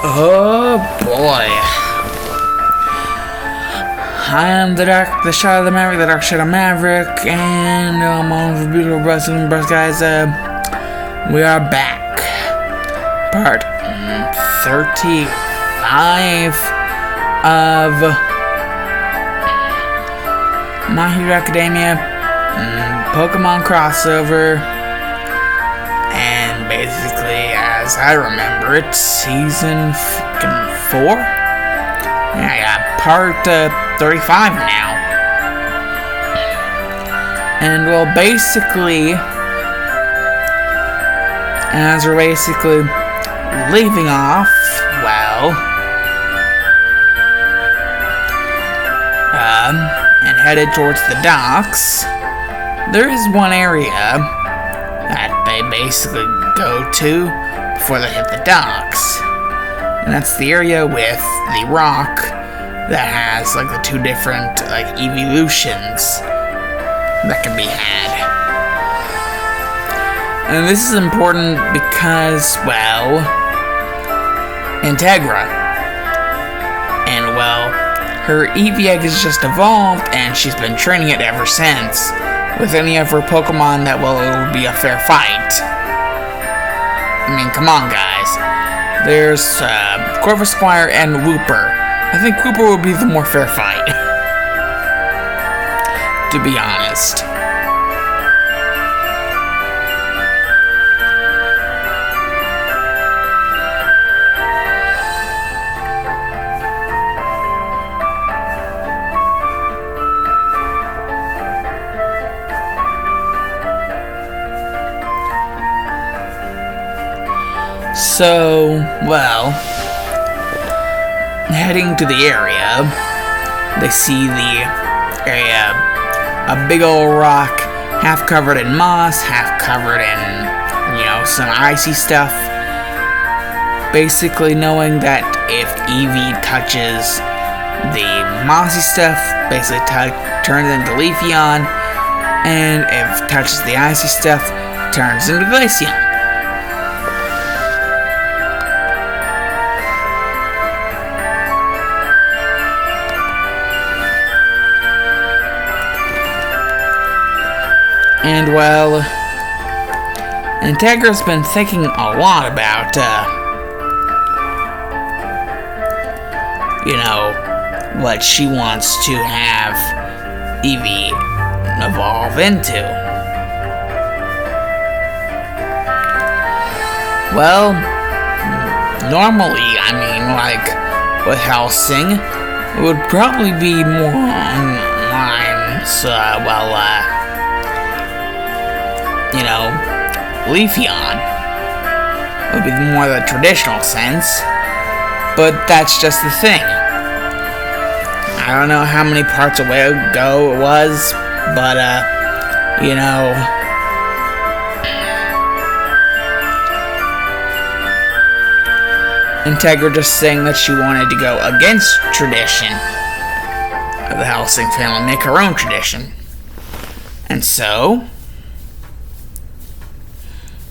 Oh boy. I am the Shadow the Maverick, the Dark Shadow Maverick, and I'm on for beautiful wrestling bros, guys. We are back. Part 35 of My Hero Academia PkMn Crossover. And basically, as I remember it, season 4? Yeah, I got part 35 now. And well, basically, as we're basically leaving off, well, and headed towards the docks, there is one area that they basically go to before they hit the docks. And that's the area with the rock that has like the two different like evolutions that can be had. And this is important because, well, Integra. And well, her eevee egg has just evolved and she's been training it ever since. With any of her Pokemon that, well, it would be a fair fight. I mean, come on, guys. There's Corvus Squire and Wooper. I think Wooper would be the more fair fight. To be honest. So, well, heading to the area, they see the area, a big old rock, half covered in moss, half covered in, you know, some icy stuff. Basically knowing that if Eevee touches the mossy stuff, basically turns into Leafeon, and if it touches the icy stuff, turns into Glaceon. And well, Integra's been thinking a lot about, you know, what she wants to have Eevee evolve into. Well, normally, I mean, like, with Helsing, it would probably be more on lines, you know, Leafeon would be more the traditional sense, but that's just the thing. I don't know how many parts ago it was, but, you know, Integra just saying that she wanted to go against tradition of the Helsing family, make her own tradition. And so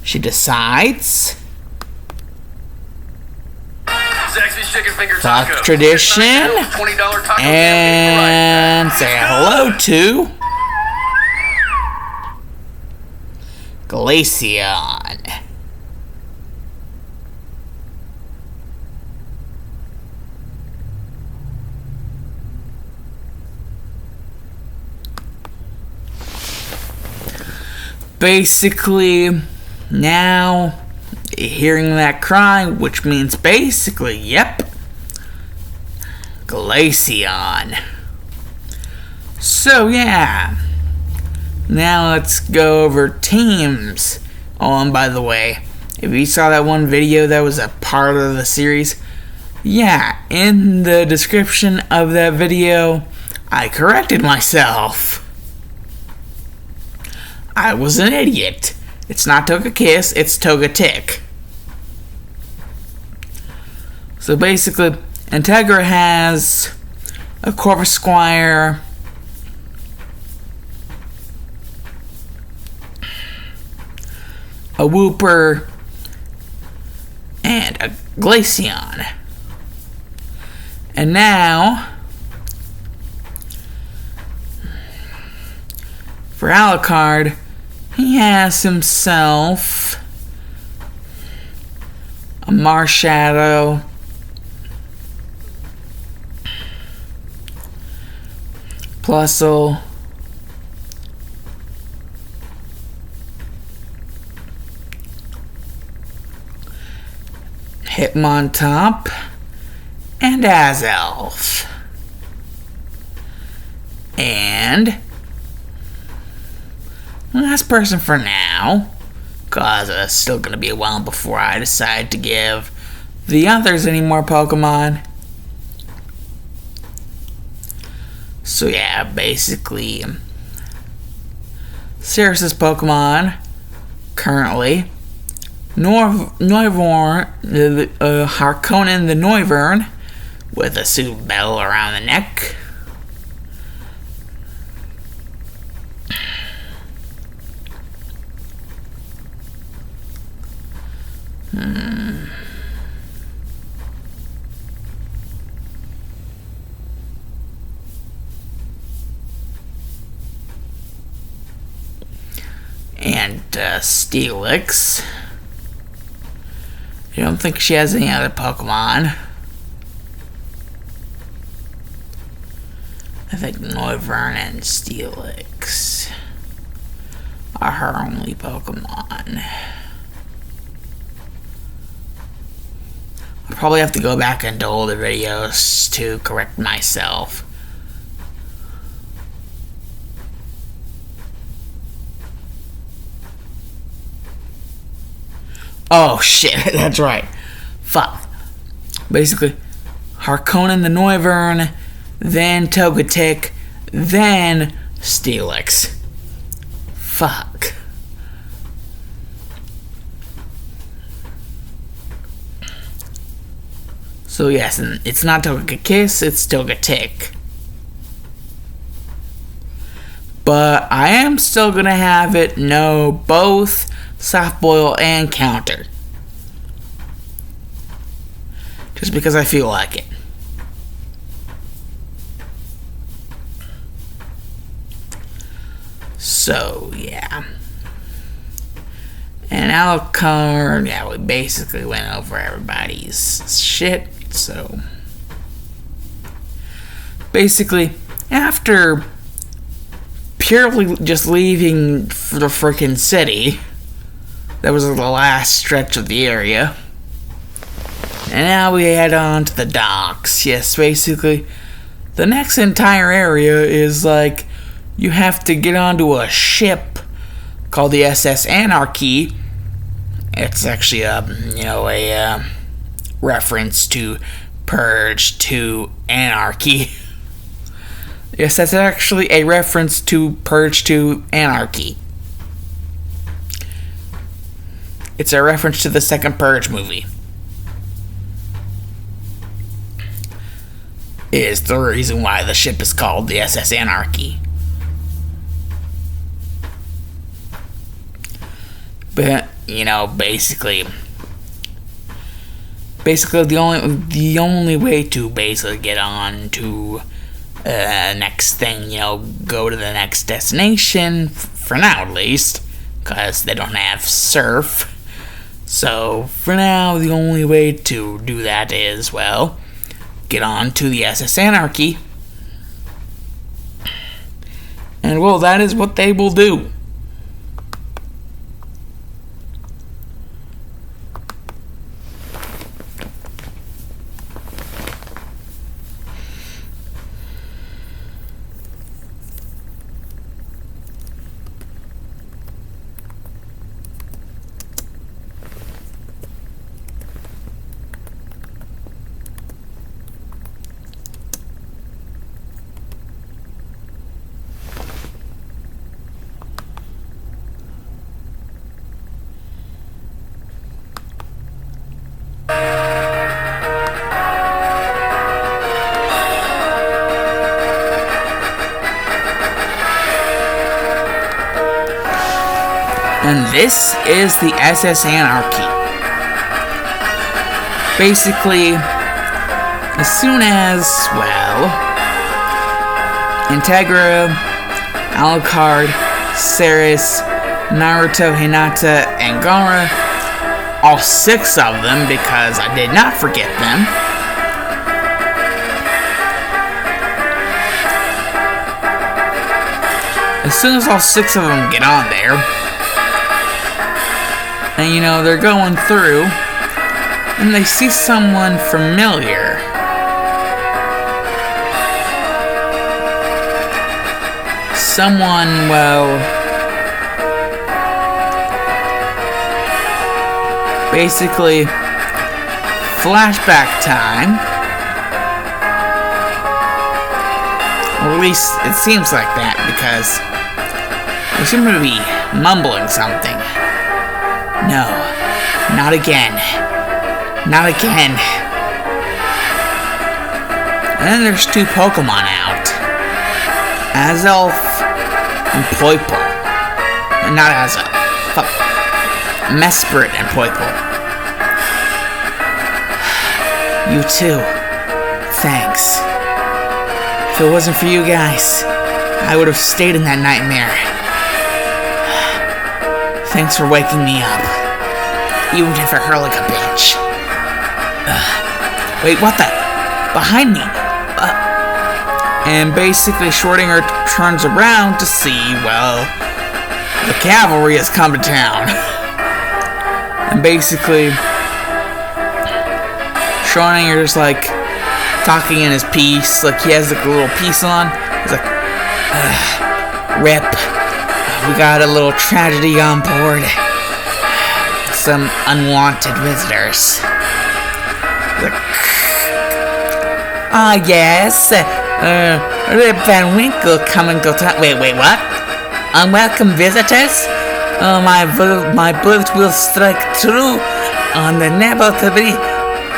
she decides, fuck tradition, and say hello to Glaceon. Basically, now, hearing that cry, which means basically, yep, Glaceon. So, yeah. Now let's go over teams. Oh, and by the way, if you saw that one video that was a part of the series, yeah, in the description of that video, I corrected myself. I was an idiot. It's not Togekiss, it's Togetic. So basically, Integra has a Corvus Squire, a Wooper, and a Glaceon. And now, for Alucard, he has himself a Marshadow, Plusle, Hitmontop, and Azelf. And last person for now, cause it's still gonna be a while before I decide to give the others any more Pokemon. So yeah, basically, Sirius's Pokemon currently Harkonnen the Noivern with a suit bell around the neck. And Steelix. I don't think she has any other Pokemon. I think Noivern and Steelix are her only Pokemon. I'll probably have to go back into older videos to correct myself. Oh shit, that's right. Fuck. Basically, Harkonnen the Noivern, then Togetic, then Steelix. Fuck. So yes, and it's not Togekiss, it's Togetic. But I am still gonna have it know both Soft Boil and Counter. Just because I feel like it. So, yeah. And Alucard, yeah, we basically went over everybody's shit, so. Basically, after purely just leaving for the frickin' city, that was the last stretch of the area. And now we head on to the docks. Yes, basically, the next entire area is like, you have to get onto a ship called the SS Anarchy. It's actually a reference to Purge 2 Anarchy. Yes, that's actually a reference to Purge 2 Anarchy. It's a reference to the second Purge movie. Is the reason why the ship is called the SS Anarchy. But, basically the only way to basically get on to next thing, go to the next destination, for now at least, because they don't have surf. So, for now, the only way to do that is, get on to the SS Anarchy. And, that is what they will do. And this is the SS Anarchy. Basically, as soon as, well, Integra, Alucard, Ceres, Naruto, Hinata, and Gaara, all 6 of them, because I did not forget them. As soon as all 6 of them get on there, and you know, they're going through, and they see someone familiar. Someone, well, basically, flashback time. Or at least it seems like that, because they seem to be mumbling something. No, not again. Not again. And then there's 2 Pokemon out. Azelf and Poipole. Not Azelf. Fuck. Mesprit and Poipole. You too. Thanks. If it wasn't for you guys, I would have stayed in that nightmare. Thanks for waking me up. Even if it hurt like a bitch. Wait, what the? Behind me! And basically, Schrodinger turns around to see, well, the cavalry has come to town. And basically, Schrodinger's like talking in his piece, like he has like a little piece on. He's like, "Rip, we got a little tragedy on board. Some unwanted visitors." Like, yes. Rip Van Winkle come and go to... Wait, what? Unwelcome visitors? My bullet will strike true on the inevitability.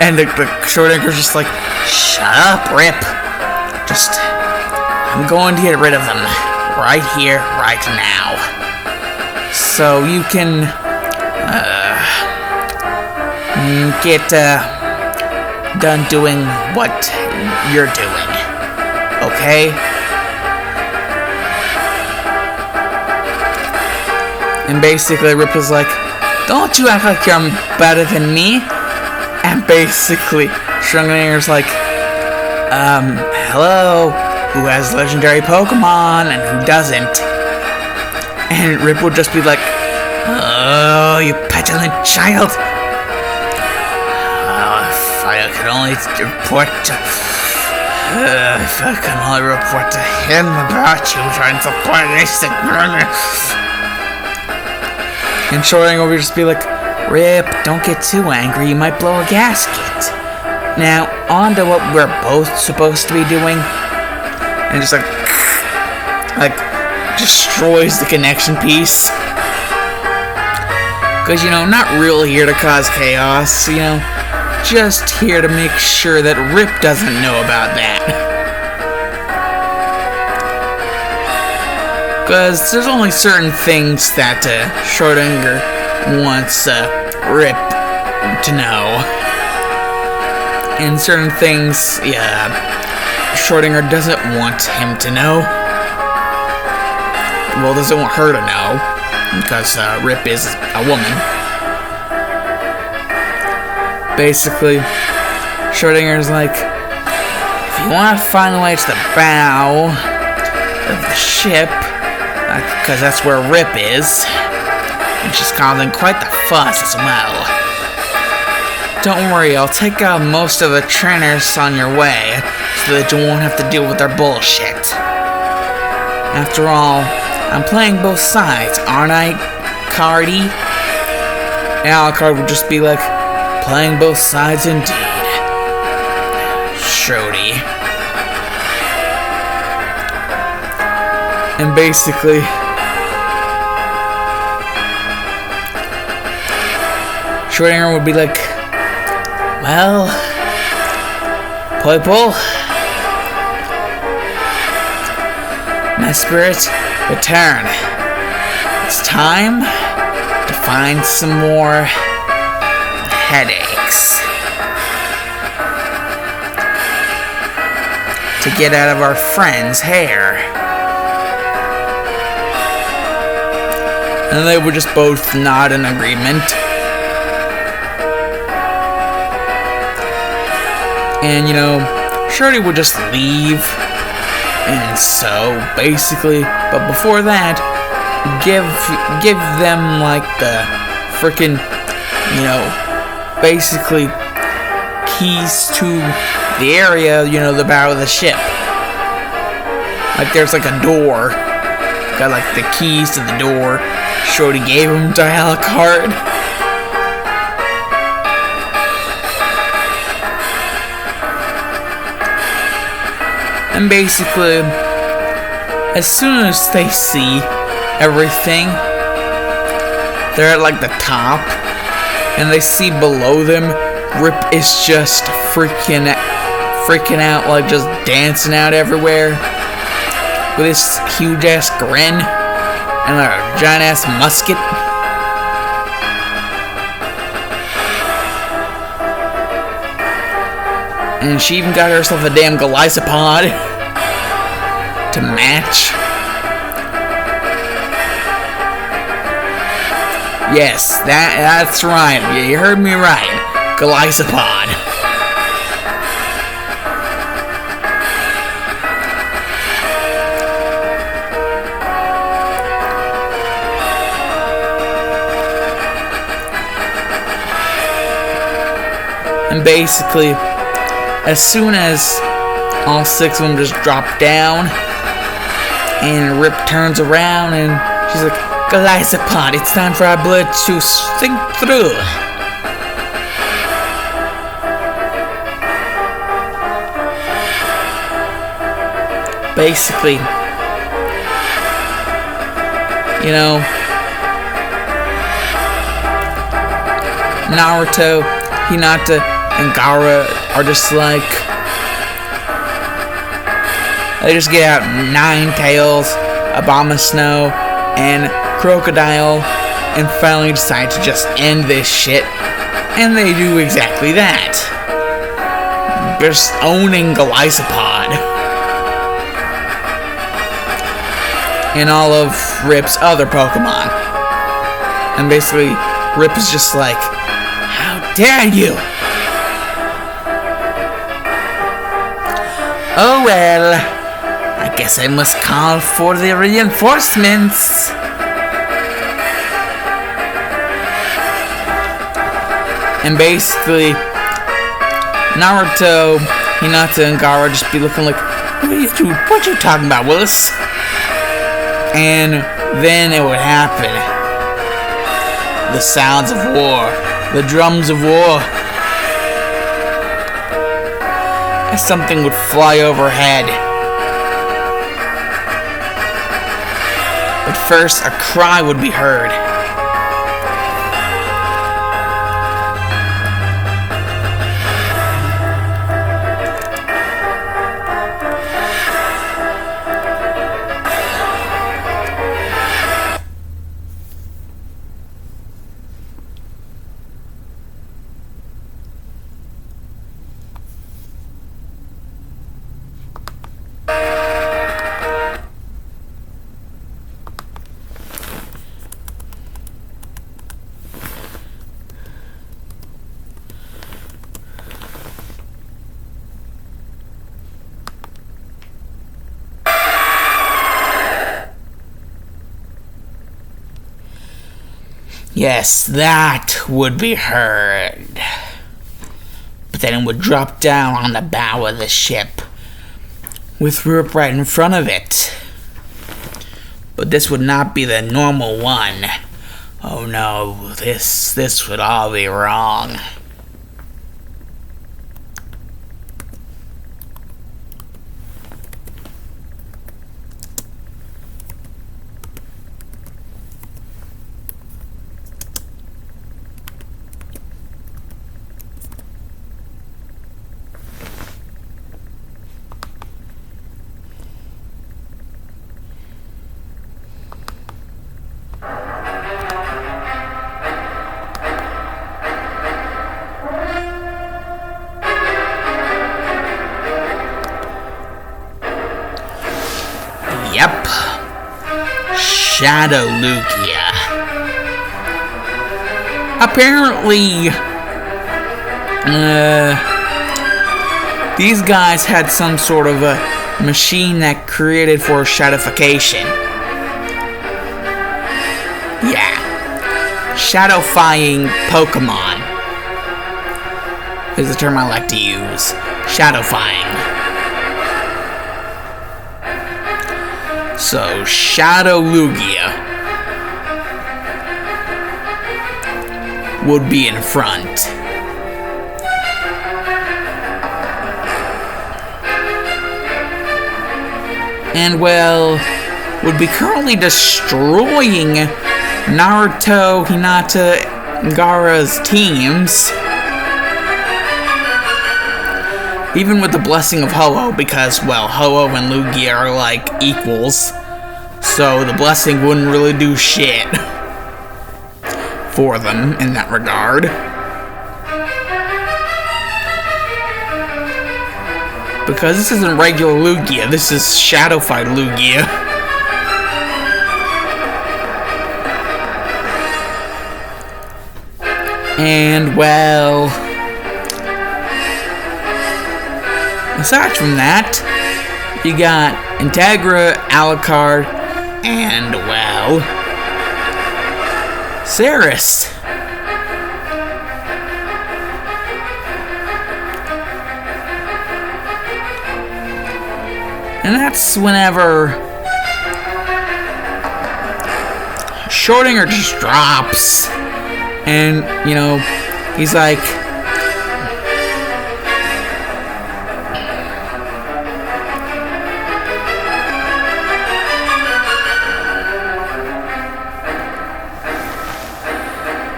And the Schrodinger's just like, shut up, Rip. I'm going to get rid of them. Right here, right now. So you can, get, done doing what you're doing. Okay? And basically Rip is like, don't you act like you're better than me. And basically Schrodinger's like, hello, who has legendary Pokemon and who doesn't? And Rip would just be like, oh, you petulant child. If I could only report to him about you trying to support this. And Schrodinger would just be like, Rip, don't get too angry, you might blow a gasket. Now, on to what we're both supposed to be doing. And just like destroys the connection piece. Because, you know, not really here to cause chaos, you know, just here to make sure that Rip doesn't know about that. Because there's only certain things that Schrodinger wants Rip to know. And certain things, yeah, Schrodinger doesn't want him to know. Well, doesn't want her to know. Because Rip is a woman. Basically, Schrodinger's like, if you want to find the way to the bow of the ship, because that's where Rip is, and she's causing quite the fuss as well. Don't worry, I'll take out most of the trainers on your way, so that you won't have to deal with their bullshit. After all, I'm playing both sides, aren't I, Cardi? And Alucard would just be like, playing both sides indeed, Schrody. And basically, Schrodinger would be like, well, Poipole, my spirit, return. It's time to find some more headaches. to get out of our friend's hair. And they would just both nod in agreement. And, you know, Shorty would just leave. And so, basically, but before that, give them, like, the freaking, you know, basically, keys to the area, you know, the bow of the ship. Like, there's, like, a door. Got, like, the keys to the door. Shorty gave him dial card. And basically, as soon as they see everything, they're at like the top, and they see below them, Rip is just freaking out, like just dancing out everywhere, with this huge ass grin, and a giant ass musket. And she even got herself a damn Glycopod to match. Yes, that's right. You heard me right. Glycopod. And basically, as soon as all 6 of them just drop down, and Rip turns around and she's like, Glycopod, it's time for our blood to sink through. Basically, you know, Naruto, Hinata, and Gaara are just like, they just get out Ninetales, Abomasnow, and Crocodile, and finally decide to just end this shit, and they do exactly that. Just owning Glycopod. And all of Rip's other Pokemon. And basically, Rip is just like, how dare you! Oh well, I guess I must call for the reinforcements. And basically, Naruto, Hinata, and Gaara just be looking like, what you talking about, Willis? And then it would happen. The sounds of war, the drums of war. As something would fly overhead. But first, a cry would be heard. Yes, that would be heard. But then it would drop down on the bow of the ship, with Rip right in front of it. But this would not be the normal one. Oh no, this would all be wrong. Shadow Lugia. Apparently, these guys had some sort of a machine that created for shadowfication. Yeah. Shadowfying Pokemon is the term I like to use. Shadowfying. So, Shadow Lugia would be in front. And, well, would be currently destroying Naruto, Hinata, and Gaara's teams. Even with the blessing of Ho-Oh, because, well, Ho-Oh and Lugia are like equals. So the blessing wouldn't really do shit for them in that regard. Because this isn't regular Lugia, this is Shadowfied Lugia. And, well, aside from that, you got Integra, Alucard, and, well, Ceres. And that's whenever Schrodinger just drops. And, you know, he's like,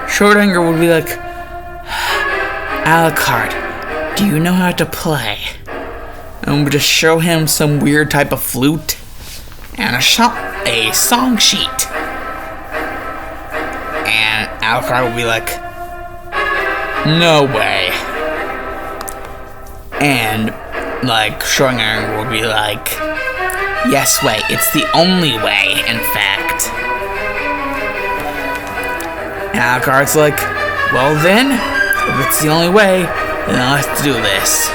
Schrodinger would be like, Alucard, do you know how to play? And would just show him some weird type of flute and a song sheet. And Alucard would be like, no way. And, like, Schrodinger would be like, yes way, it's the only way, in fact. And Alucard's like, well then, if it's the only way, then let's do this.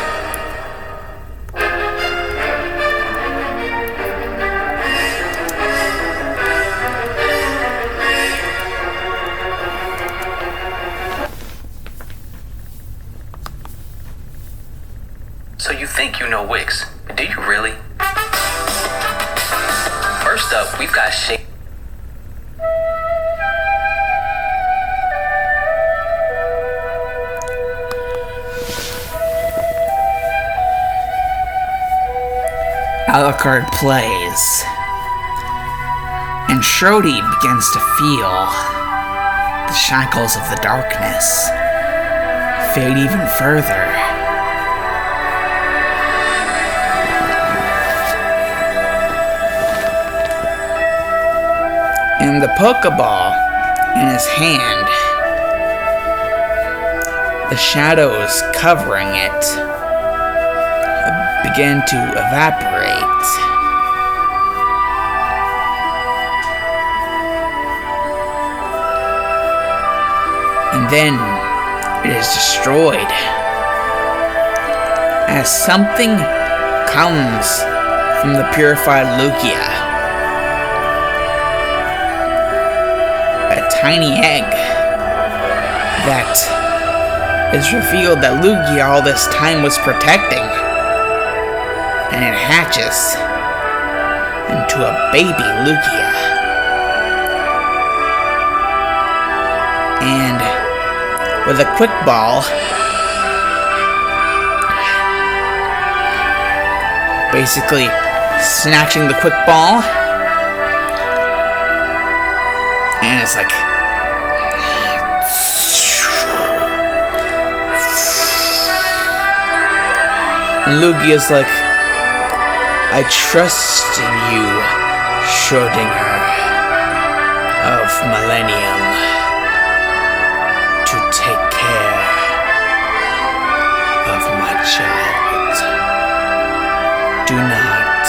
So you think you know Wix, but do you really? First up, we've got Shake. Alucard plays, and Schrody begins to feel the shackles of the darkness fade even further. And the Pokeball in his hand, the shadows covering it begin to evaporate. And then it is destroyed as something comes from the purified Lugia. A tiny egg that is revealed that Lugia all this time was protecting. And it hatches into a baby Lugia. And with a quick ball, basically snatching the quick ball, and it's like, and Lugia's like, I trust in you, Schrodinger of Millennium, to take care of my child. Do not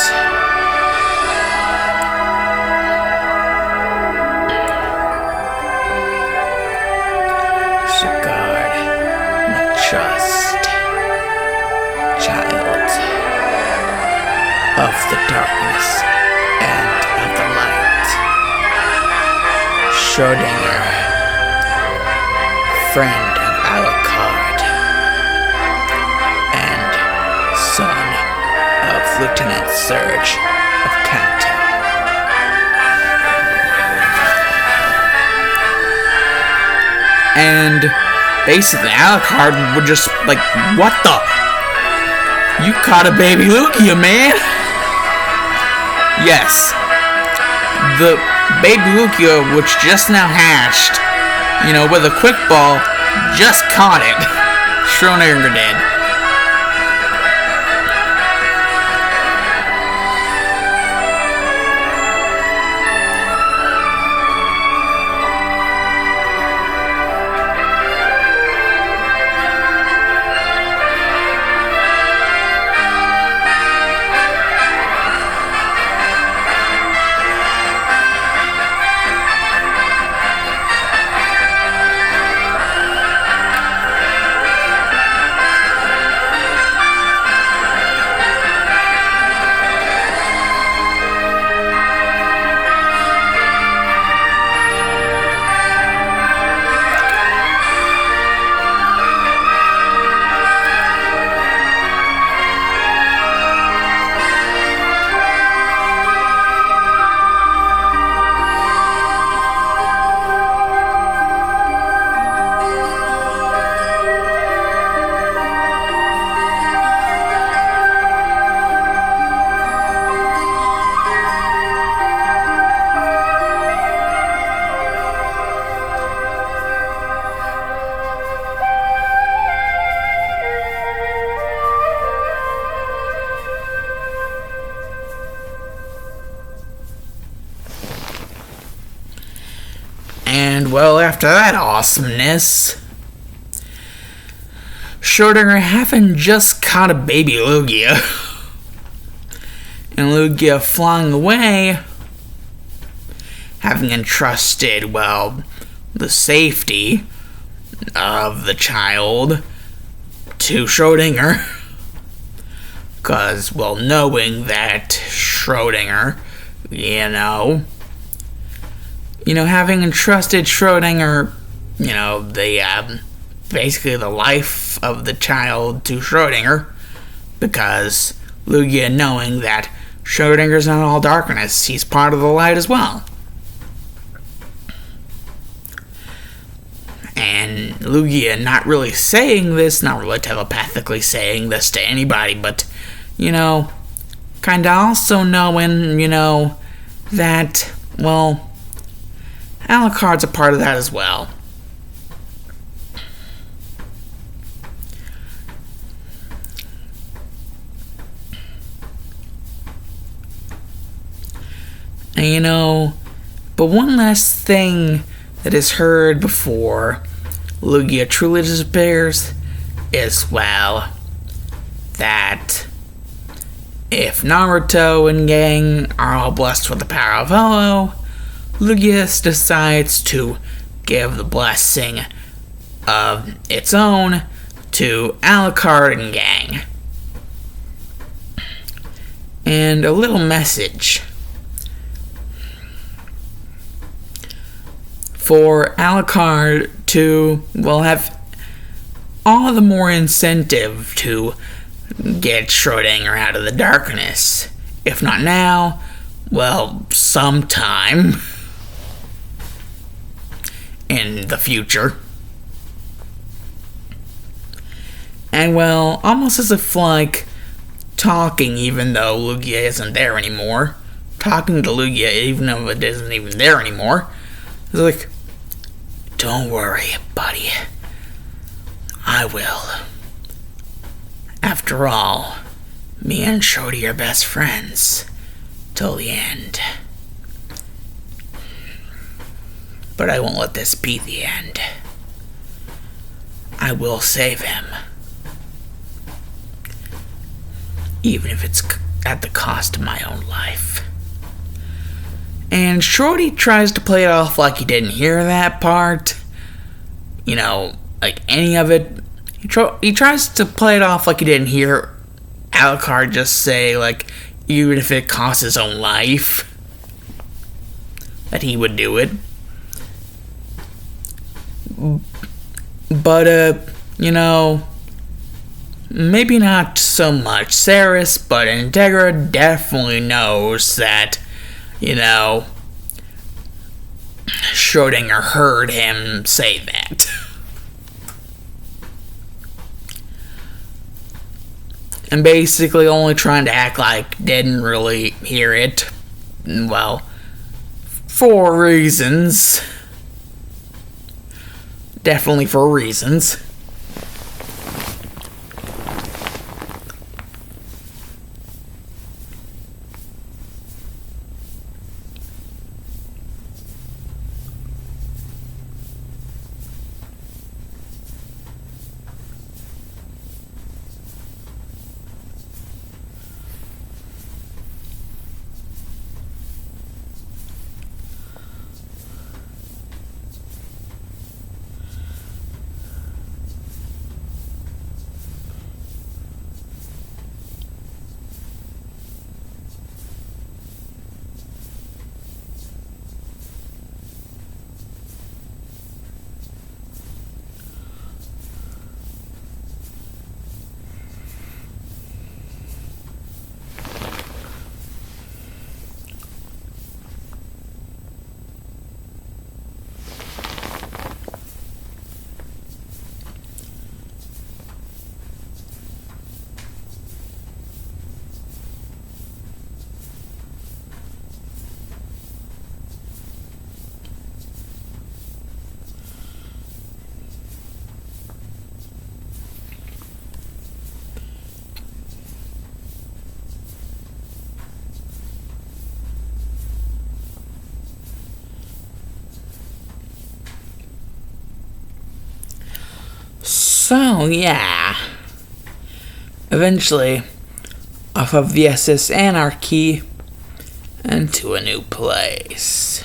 Schrodinger, friend of Alucard, and son of Lieutenant Surge of Kanto. And basically Alucard would just like, what the? You caught a baby Lugia, man! Yes. The baby Lugia, which just now hatched, with a quick ball, just caught it. Schrodinger did. And, well, after that awesomeness, Schrodinger having just caught a baby Lugia, and Lugia flying away, having entrusted, the safety of the child to Schrodinger, because, knowing that Schrodinger, having entrusted Schrodinger, basically the life of the child to Schrodinger, because Lugia knowing that Schrodinger's not all darkness, he's part of the light as well. And Lugia not really saying this, not really telepathically saying this to anybody, but, kinda also knowing, that, Alucard's a part of that as well. And but one last thing that is heard before Lugia truly disappears is, that if Naruto and gang are all blessed with the power of Hollow, Lugia decides to give the blessing of its own to Alucard and gang. And a little message for Alucard to, have all the more incentive to get Schrodinger out of the darkness. If not now, sometime in the future. And almost as if talking even though Lugia isn't there anymore. Talking to Lugia even though it isn't even there anymore. It's don't worry, buddy. I will. After all, me and Schrodi are best friends. Till the end. But I won't let this be the end. I will save him. Even if it's at the cost of my own life. And Schrodi tries to play it off like he didn't hear that part. Any of it. He tries to play it off like he didn't hear Alucard just say, even if it costs his own life, that he would do it. But, maybe not so much Ceres, but Integra definitely knows that, Schrodinger heard him say that. And basically only trying to act like didn't really hear it. Well, for reasons. Definitely for reasons. So, yeah. Eventually, off of the SS Anarchy, and to a new place.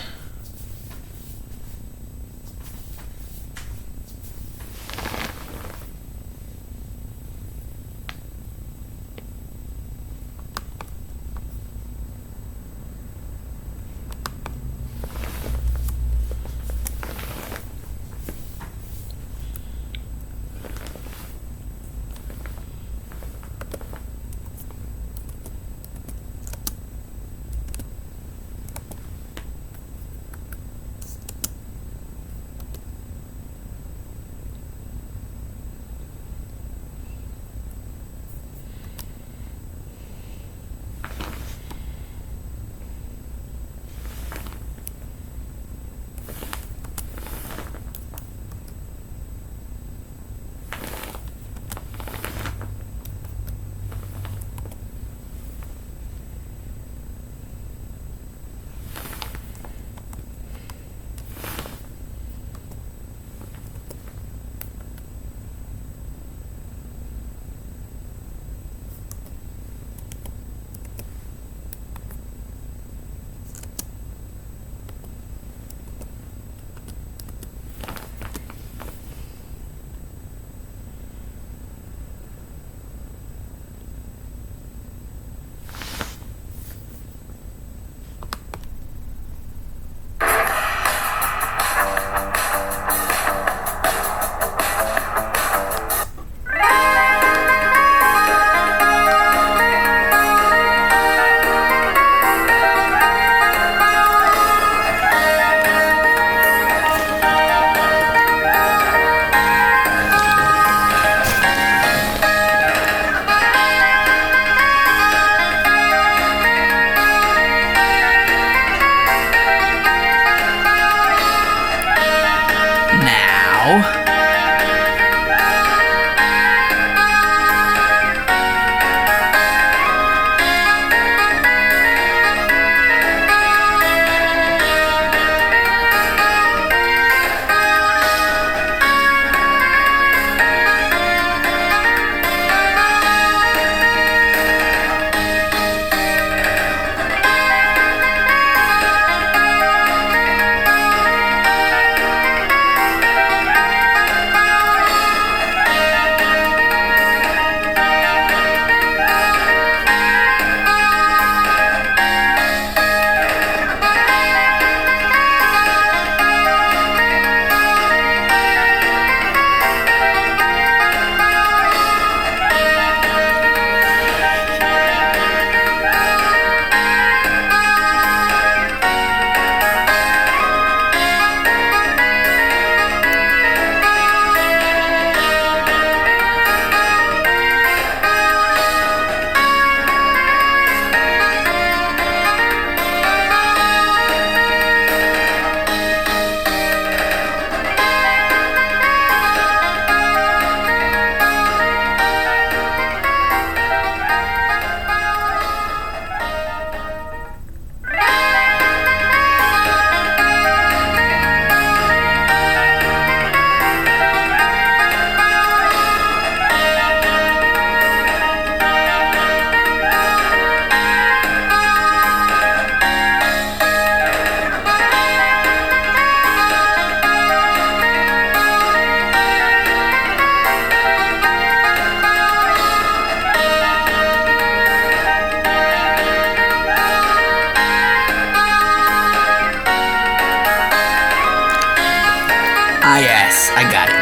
Ah yes, I got it.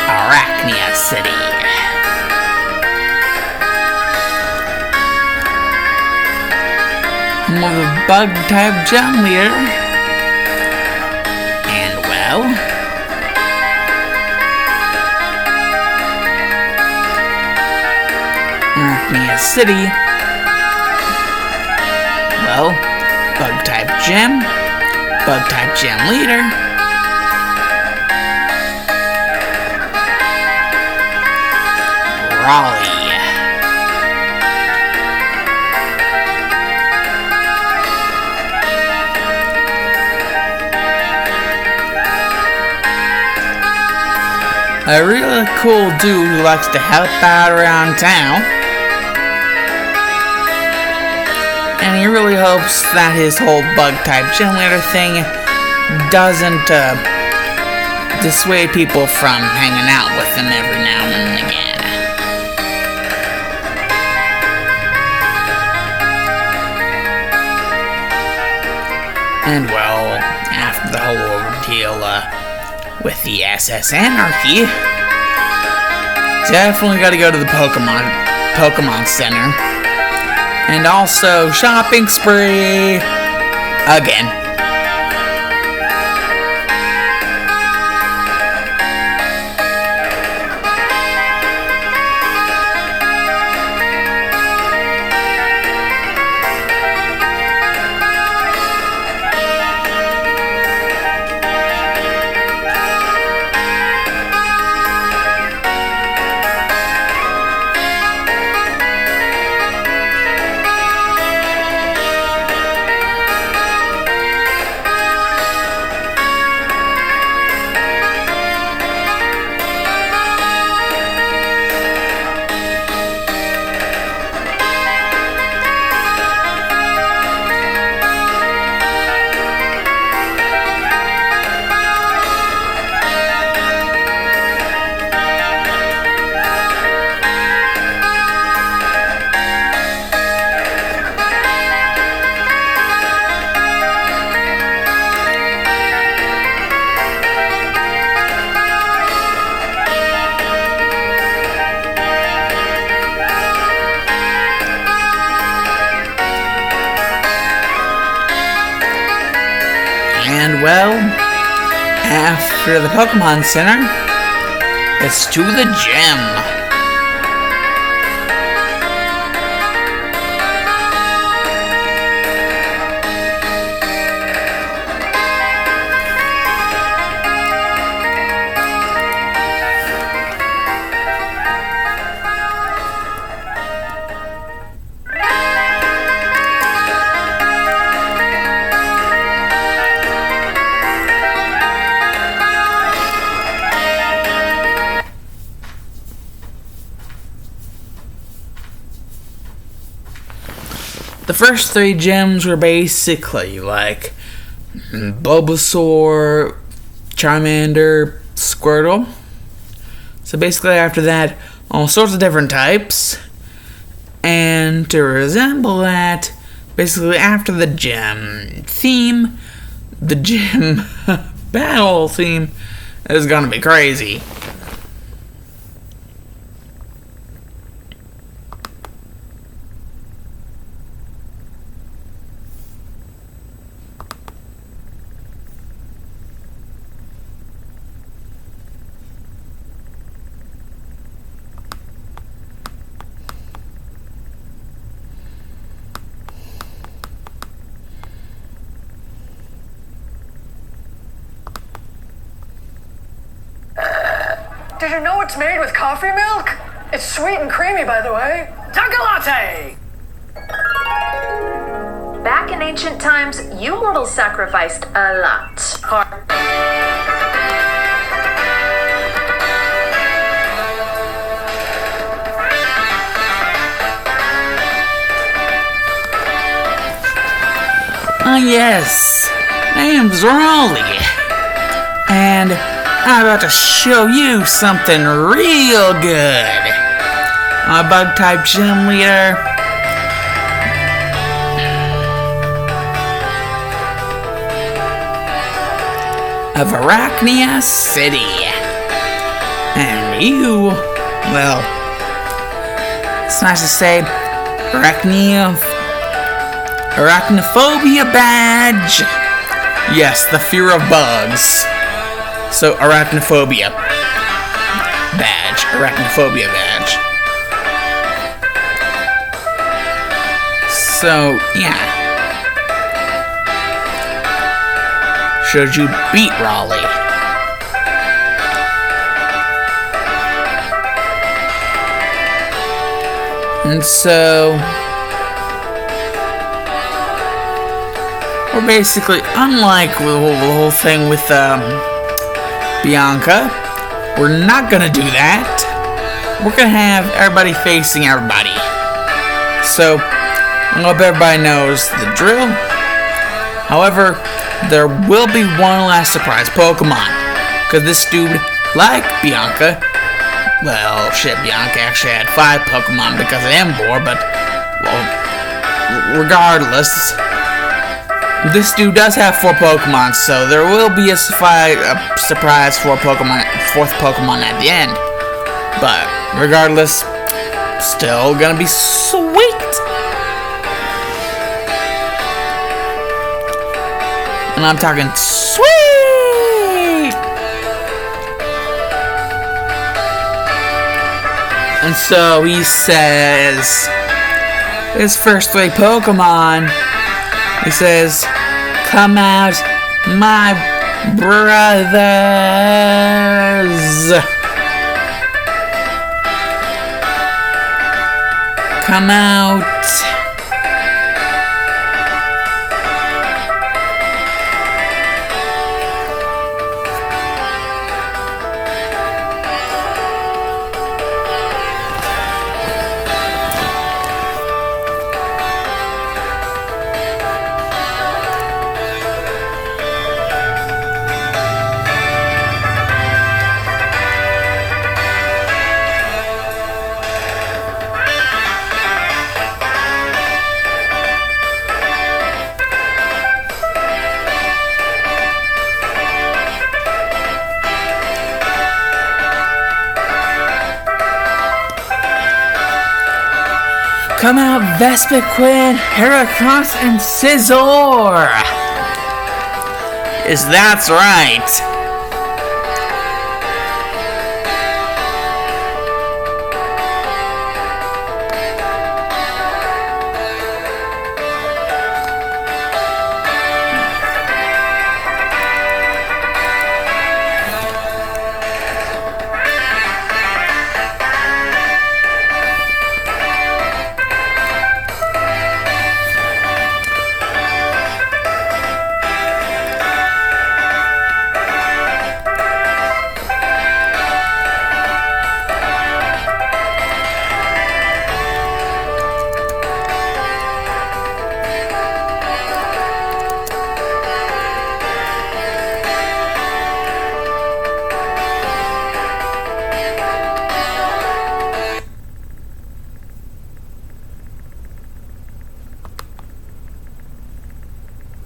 Arachnia City. I'm of the bug-type gym leader. And well... Arachnia City. Well, bug-type gym. Bug-type gym leader. Raleigh. A really cool dude who likes to help out around town. And he really hopes that his whole bug-type gym leader thing doesn't dissuade people from hanging out with him every now and again. And well, after the whole ordeal with the SS Anarchy, definitely gotta go to the Pokemon Center. And also shopping spree again. And well, after the Pokemon Center, it's to the gym. The first three gyms were basically like Bulbasaur, Charmander, Squirtle. So basically after that, all sorts of different types. And to resemble that, basically after the gym theme, the gym battle theme is gonna be crazy. Did you know it's made with coffee milk? It's sweet and creamy, by the way. Takalate! Back in ancient times, you mortals sacrificed a lot. Yes, name's Raleigh, and I'm about to show you something real good. I'm a bug-type gym leader. of Arachnia City. And you, well, it's nice to say, Arachnophobia badge. Yes, the fear of bugs. So, arachnophobia badge. Arachnophobia badge. So, yeah. Should you beat Raleigh? And so, we're basically, unlike the whole thing with Bianca, we're not gonna do that. We're gonna have everybody facing everybody. So, I hope everybody knows the drill. However, there will be one last surprise Pokemon. Because this dude, like Bianca, well, shit, Bianca actually had 5 Pokemon because of Emboar, but, well, regardless, this dude does have 4 Pokemon, so there will be a surprise 4th Pokemon at the end. But, regardless, still gonna be sweet! And I'm talking sweet! And so he says, his first 3 Pokemon, he says, come out, my brothers! Come out! Come out, Vespiquen, Heracross, and Scizor! Yes, that's right!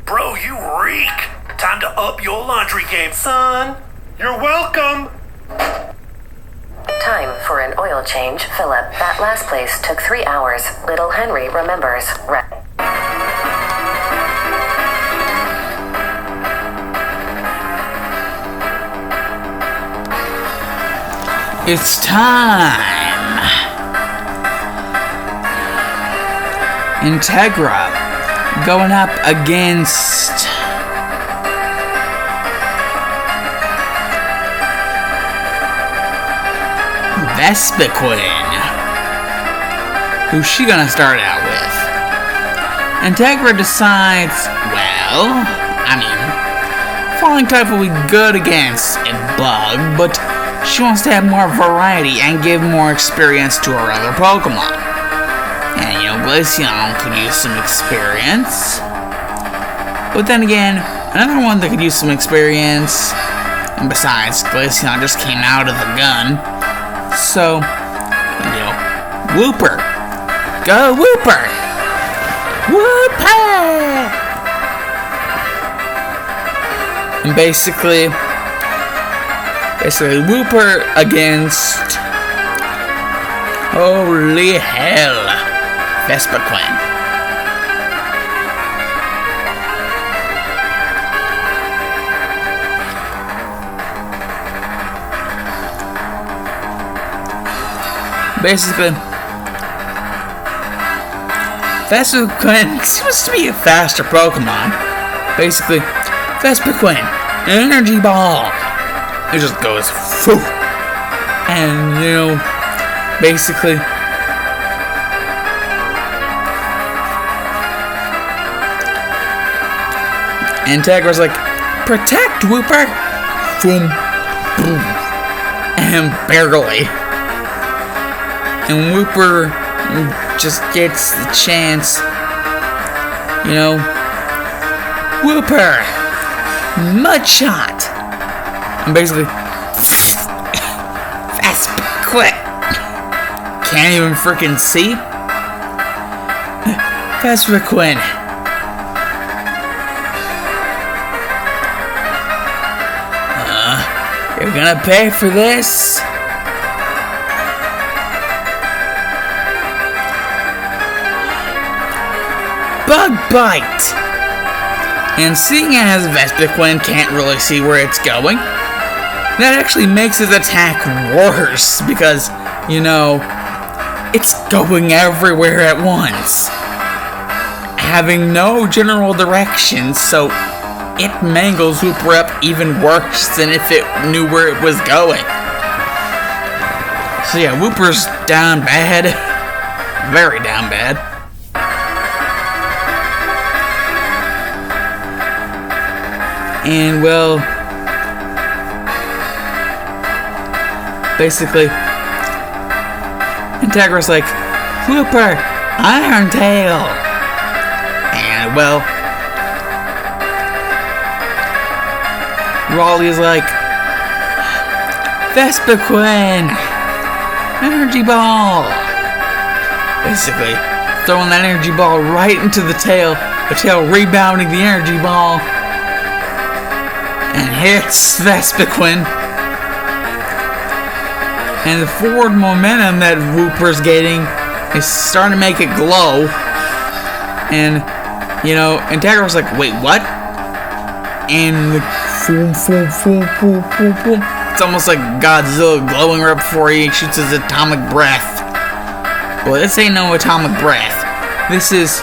Bro, you reek! Time to up your laundry game, son! You're welcome! Time for an oil change, Philip. That last place took 3 hours. Little Henry remembers. It's time! Integra going up against Vespiquen. Who's she gonna start out with? Integra decides, well, I mean, falling type will be good against a bug, but she wants to have more variety and give more experience to her other Pokemon. And, you know, Glaceon could use some experience. But then again, another one that could use some experience, and besides, Glaceon just came out of the gun. So, you know, Wooper. Go Wooper! Wooper! And basically Whooper against, holy hell, Vespiquen. Basically, Vespiquen seems to be a faster Pokemon. Basically, Vespiquen, Energy Ball. It just goes foo. And, you know, basically, Integra's like, protect, Whooper! Boom, boom. And barely. And Whooper just gets the chance, you know, Whooper! Mud Shot! And basically, Vespiquen can't even freaking see. Vespiquen. You're gonna pay for this. Bug Bite. And seeing as Vespiquen can't really see where it's going, that actually makes his attack worse because, you know, it's going everywhere at once, having no general direction, so it mangles Whooper up even worse than if it knew where it was going. So yeah, Whooper's down bad. Very down bad. And well, basically, Integra's like, Whooper, Iron Tail. And well, Raleigh's like, Vespiquen, Energy Ball. Basically, throwing that energy ball right into the tail rebounding the energy ball, and hits Vespiquen. And the forward momentum that Whooper's getting is starting to make it glow. And, you know, Integra's like, wait, what? And the it's almost like Godzilla glowing right before he shoots his atomic breath. Well, this ain't no atomic breath. This is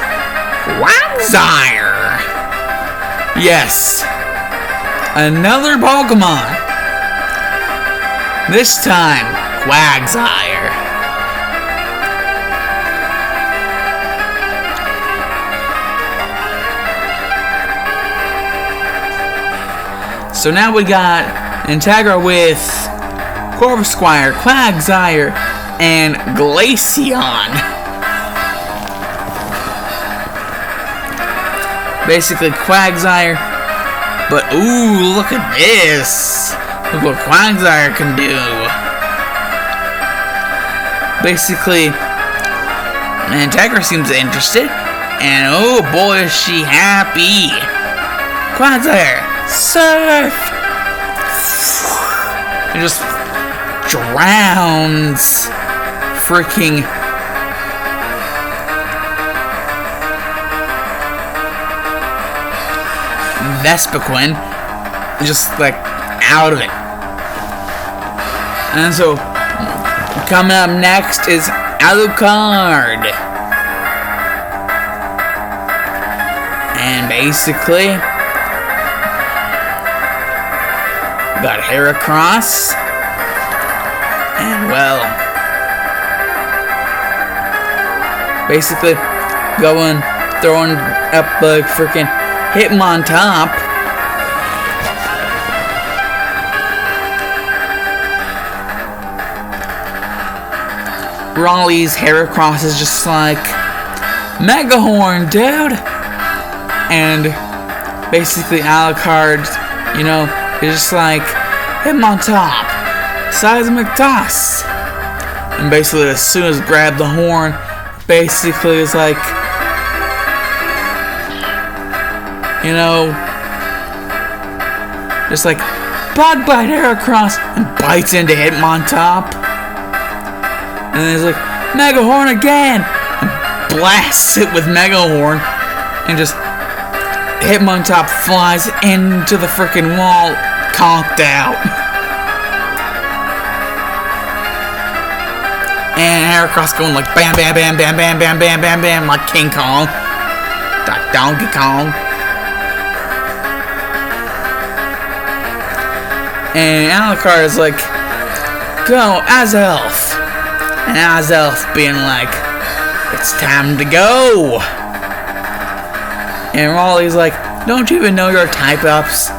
Quagsire. Yes. Another Pokemon. This time, Quagsire. So now we got Integra with Corvisquire, Quagsire, and Glaceon. Basically Quagsire, but ooh, look at this. Look what Quagsire can do. Basically, Integra seems interested, and oh boy is she happy. Quagsire, surf! It just drowns freaking Vespiquen, just like out of it. And so coming up next is Alucard. And basically got Heracross. And well, basically throwing up like freaking Hitmontop. Raleigh's Heracross is just like, Megahorn, dude! And basically Alucard, you know, is just like, Hitmontop, Seismic Toss. And basically as soon as grab the horn, basically it's like, you know, just like, bug bite Heracross, and bites into Hitmontop. And then he's like, Mega Horn again! And blasts it with Mega Horn, and just Hitmontop flies into the freaking wall, conked out. And Heracross going like bam, bam, bam, bam, bam, bam, bam, bam, bam, like King Kong, like Donkey Kong. And Alucard is like, go, Azelf. And Azelf being like, it's time to go. And Raleigh's like, don't you even know your type-ups?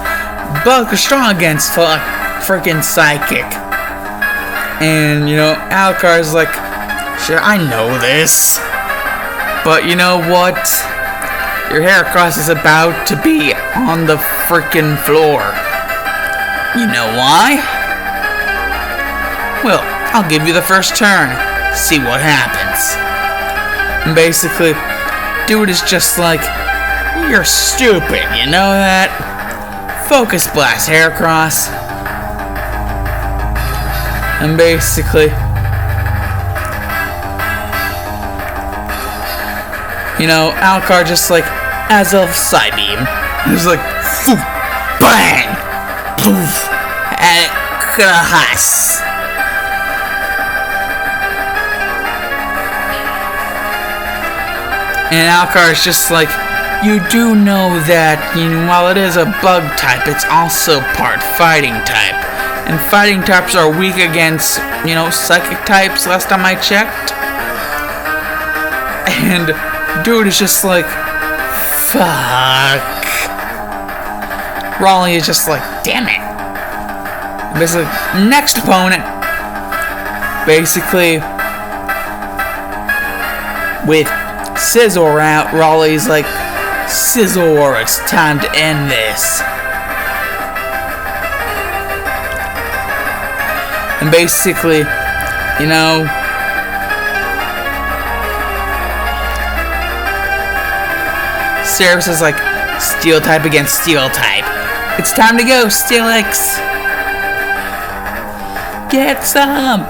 Bug is strong against freaking Psychic. And, you know, Alucard's like, sure, I know this. But you know what? Your Heracross is about to be on the freaking floor. You know why? Well, I'll give you the first turn. See what happens. And basically, dude is just like, you're stupid, you know that? Focus Blast, Heracross. And basically, you know, Alucard just like, Azelf Psybeam. He's like, poof, bang! Poof! And Krahas. And Alucard is just like, you do know that, you know, while it is a bug type, it's also part fighting type. And fighting types are weak against, you know, psychic types, last time I checked. And dude is just like, fuck. Raleigh is just like, damn it. Basically, next opponent. Basically, with Scizor out, Raleigh's like, Scizor, it's time to end this. And basically, you know, Ceres is like, Steel type against Steel type. It's time to go, Steelix. Get some.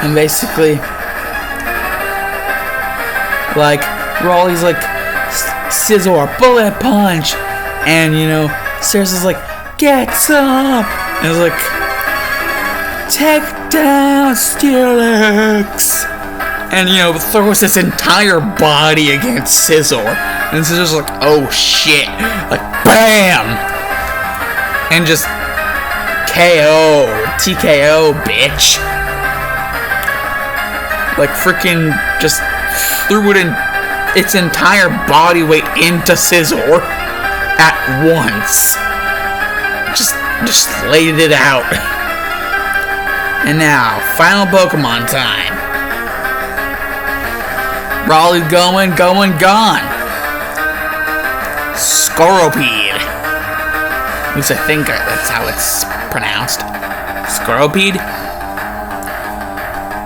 And basically, like, Raleigh's like, Scizor, bullet punch. And, you know, Ceres is like, get some. And it's like, take down Steelix. And, you know, throws his entire body against Scizor. And Scizor's like, oh shit. Like, bam! And just KO. TKO, bitch. Like, freaking just threw it in its entire body weight into Scizor at once. Just laid it out. And now, final Pokemon time. Raleigh going, gone. Scoropede. At least I think that's how it's pronounced. Scoropede?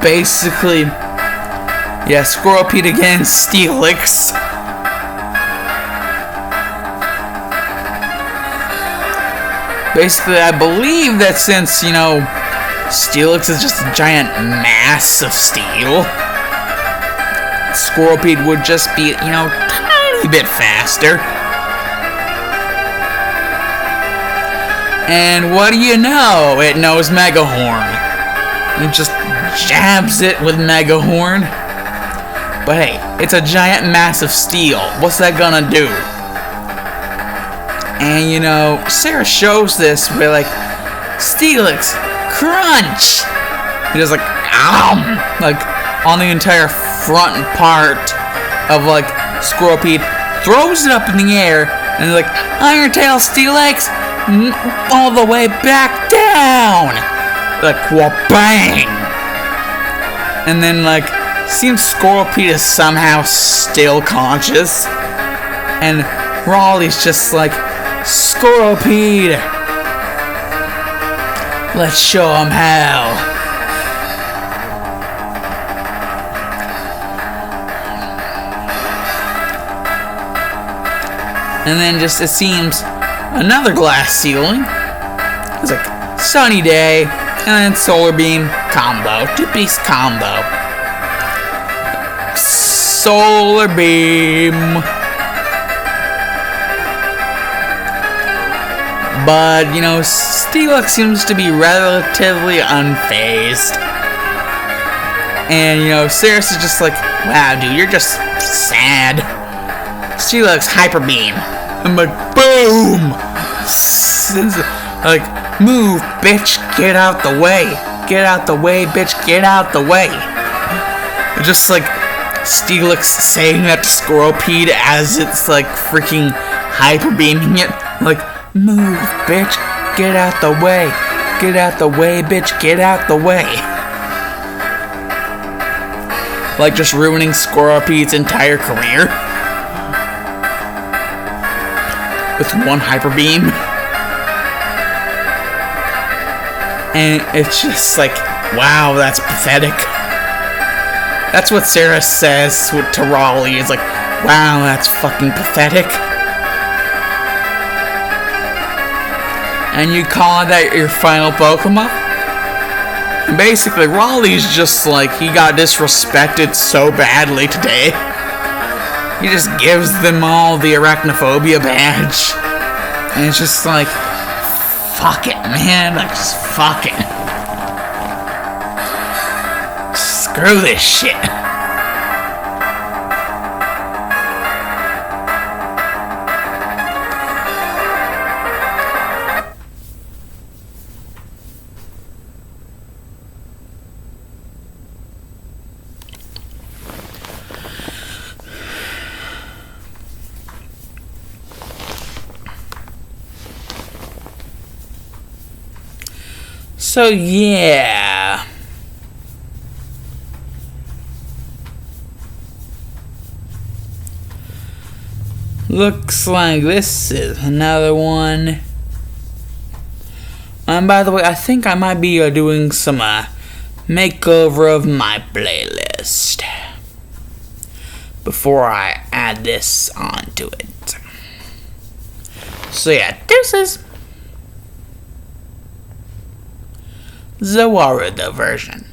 Basically, yeah, Scoropede against Steelix. Basically, I believe that since, you know, Steelix is just a giant mass of steel, Scoropede would just be, you know, tiny bit faster. And what do you know? It knows Mega Horn. It just jabs it with Mega Horn. But hey, it's a giant mass of steel. What's that gonna do? And you know, Sarah shows this with like, Steelix, crunch! He does like, like on the entire front part of like Scoropede, throws it up in the air, and like, Iron Tail Steelix, all the way back down! Like, wha-bang! And then like, seems Scoropede is somehow still conscious, and Raleigh's just like, Scoropede, let's show him how. And then just, it seems, another glass ceiling. It's like, sunny day, and then solar beam combo. 2-piece combo. Solar beam. But, you know, Steelix seems to be relatively unfazed. And, you know, Cirrus is just like, wow, dude, you're just sad. Steelix hyper beam. I'm like, boom! Like, move, bitch, get out the way. Get out the way, bitch, get out the way. Just like Steelix saying that to Squirrelpede as it's like freaking hyper beaming it. Like, move, bitch, get out the way. Get out the way, bitch, get out the way. Like just ruining Squirrelpede's entire career with one hyper beam. And it's just like, wow, that's pathetic. That's what Sarah says to Raleigh. It's like, wow, that's fucking pathetic. And you call that your final Pokemon? And basically, Raleigh's just like, he got disrespected so badly today. He just gives them all the arachnophobia badge. And it's just like, fuck it, man. Like, just fuck it. Screw this shit. So, yeah. Looks like this is another one. And by the way, I think I might be doing some makeover of my playlist before I add this onto it. So yeah, deuces. Zawaruda version.